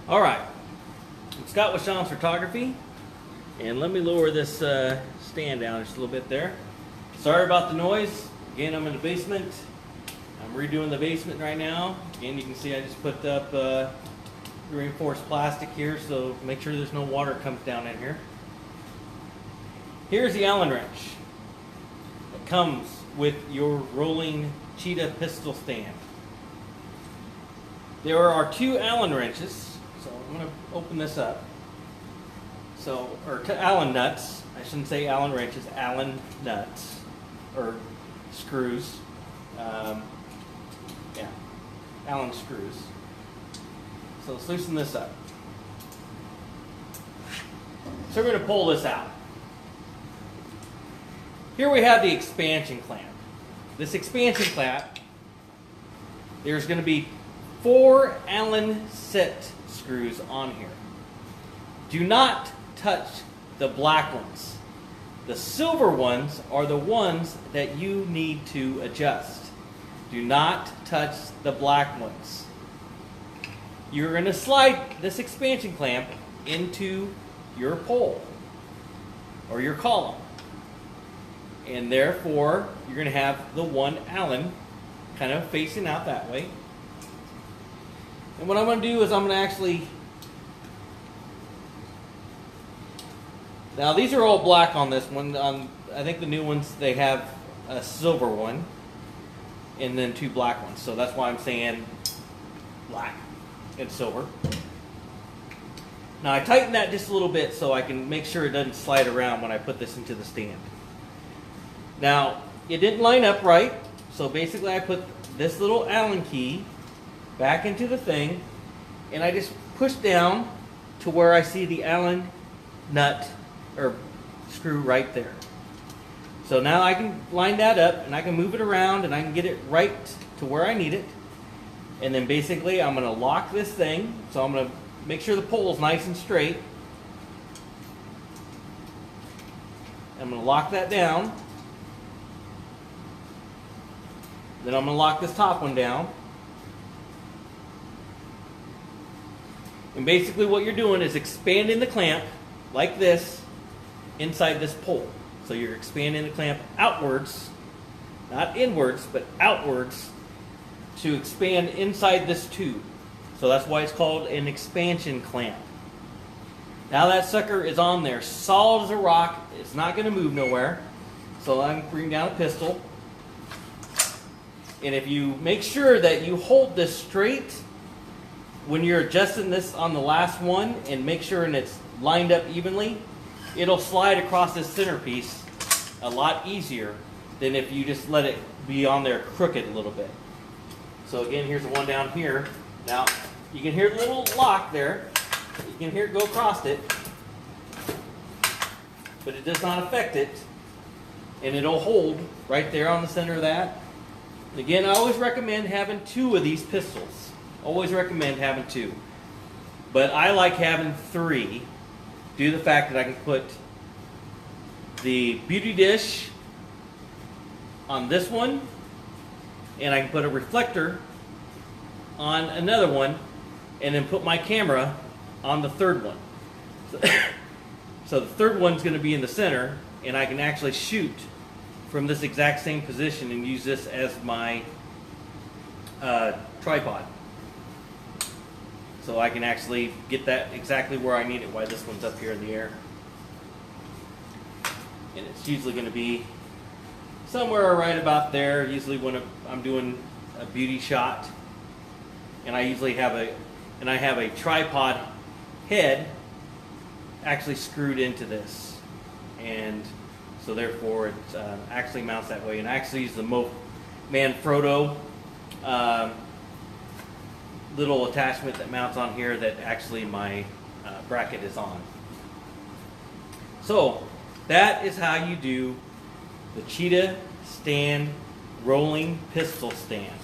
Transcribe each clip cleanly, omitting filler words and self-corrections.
All right, I'm Scott with Shoms Photography, and let me lower this stand down just a little bit there. Sorry about the noise. Again, I'm in the basement. I'm redoing the basement right now. Again, you can see I just put up reinforced plastic here, so make sure there's no water comes down in here. Here's the Allen wrench that comes with your rolling cheetah pistol stand. There are two Allen wrenches. So I'm going to open this up. Or Allen nuts. I shouldn't say Allen wrenches, Allen nuts or screws. Yeah, Allen screws. So let's loosen this up. So we're going to pull this out. Here we have the expansion clamp. This expansion clamp, there's going to be 4 Allen set screws on here. Do not touch the black ones. The silver ones are the ones that you need to adjust. Do not touch the black ones. You're going to slide this expansion clamp into your pole or your column, and therefore you're going to have the one Allen kind of facing out that way. And what I'm going to do is I'm going to actually, now these are all black on this one. I think the new ones, they have a silver one and then 2 black ones. So that's why I'm saying black and silver. Now I tighten that just a little bit so I can make sure it doesn't slide around when I put this into the stand. Now it didn't line up right, so basically I put this little Allen key back into the thing, and I just push down to where I see the Allen nut or screw right there. So now I can line that up and I can move it around and I can get it right to where I need it. And then basically I'm going to lock this thing. So I'm going to make sure the pole is nice and straight. I'm going to lock that down. Then I'm going to lock this top one down. And basically what you're doing is expanding the clamp like this inside this pole. So you're expanding the clamp outwards, not inwards, but outwards to expand inside this tube. So that's why it's called an expansion clamp. Now that sucker is on there, solid as a rock. It's not going to move nowhere. So I'm bringing down a pistol. And if you make sure that you hold this straight when you're adjusting this on the last one, and make sure and it's lined up evenly, it'll slide across this centerpiece a lot easier than if you just let it be on there crooked a little bit. So again, here's the one down here. Now you can hear the little lock there. You can hear it go across it, but it does not affect it, and it'll hold right there on the center of that. Again, I always recommend having 2 of these pistols. Always recommend having 2. But I like having 3 due to the fact that I can put the beauty dish on this one, and I can put a reflector on another one, and then put my camera on the third one. So the third one's going to be in the center, and I can actually shoot from this exact same position and use this as my tripod. So I can actually get that exactly where I need it while this one's up here in the air. And it's usually going to be somewhere right about there, usually when I'm doing a beauty shot. And I usually have a tripod head actually screwed into this. And so therefore it actually mounts that way. And I actually use the Manfrotto little attachment that mounts on here that actually my bracket is on. So that is how you do the cheetah stand rolling pistol stand.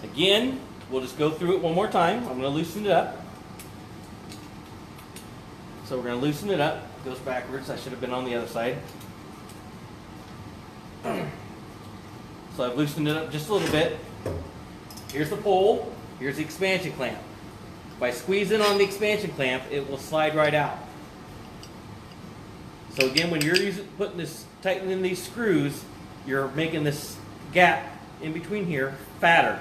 Again, we'll just go through it one more time. I'm going to loosen it up. So we're going to loosen it up. It goes backwards. I should have been on the other side. So I've loosened it up just a little bit. Here's the pole. Here's the expansion clamp. By squeezing on the expansion clamp, it will slide right out. So again, when you're tightening these screws, you're making this gap in between here fatter.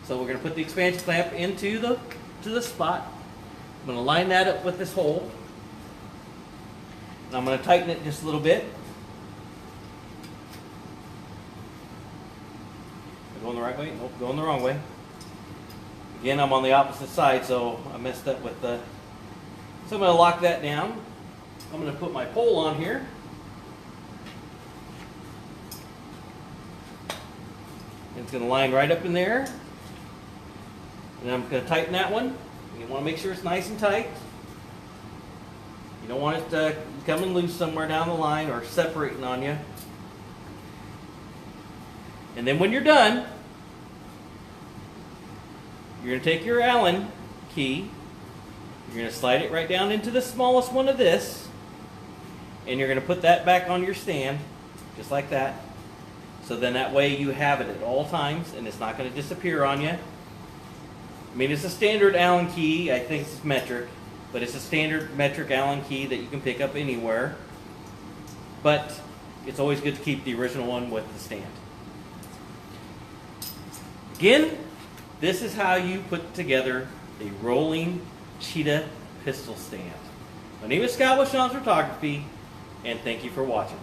So we're going to put the expansion clamp into the spot. I'm going to line that up with this hole. And I'm going to tighten it just a little bit. Am I going the right way? Nope, going the wrong way. Again, I'm on the opposite side, so I messed up with the... So I'm going to lock that down. I'm going to put my pole on here. It's going to line right up in there. And I'm going to tighten that one. You want to make sure it's nice and tight. You don't want it coming loose somewhere down the line or separating on you. And then when you're done, you're going to take your Allen key. You're going to slide it right down into the smallest one of this. And you're going to put that back on your stand, just like that. So then that way you have it at all times and it's not going to disappear on you. I mean, it's a standard Allen key. I think it's metric, but it's a standard metric Allen key that you can pick up anywhere. But it's always good to keep the original one with the stand. Again, this is how you put together a rolling cheetah pistol stand. My name is Scott with Shoms Photography, and thank you for watching.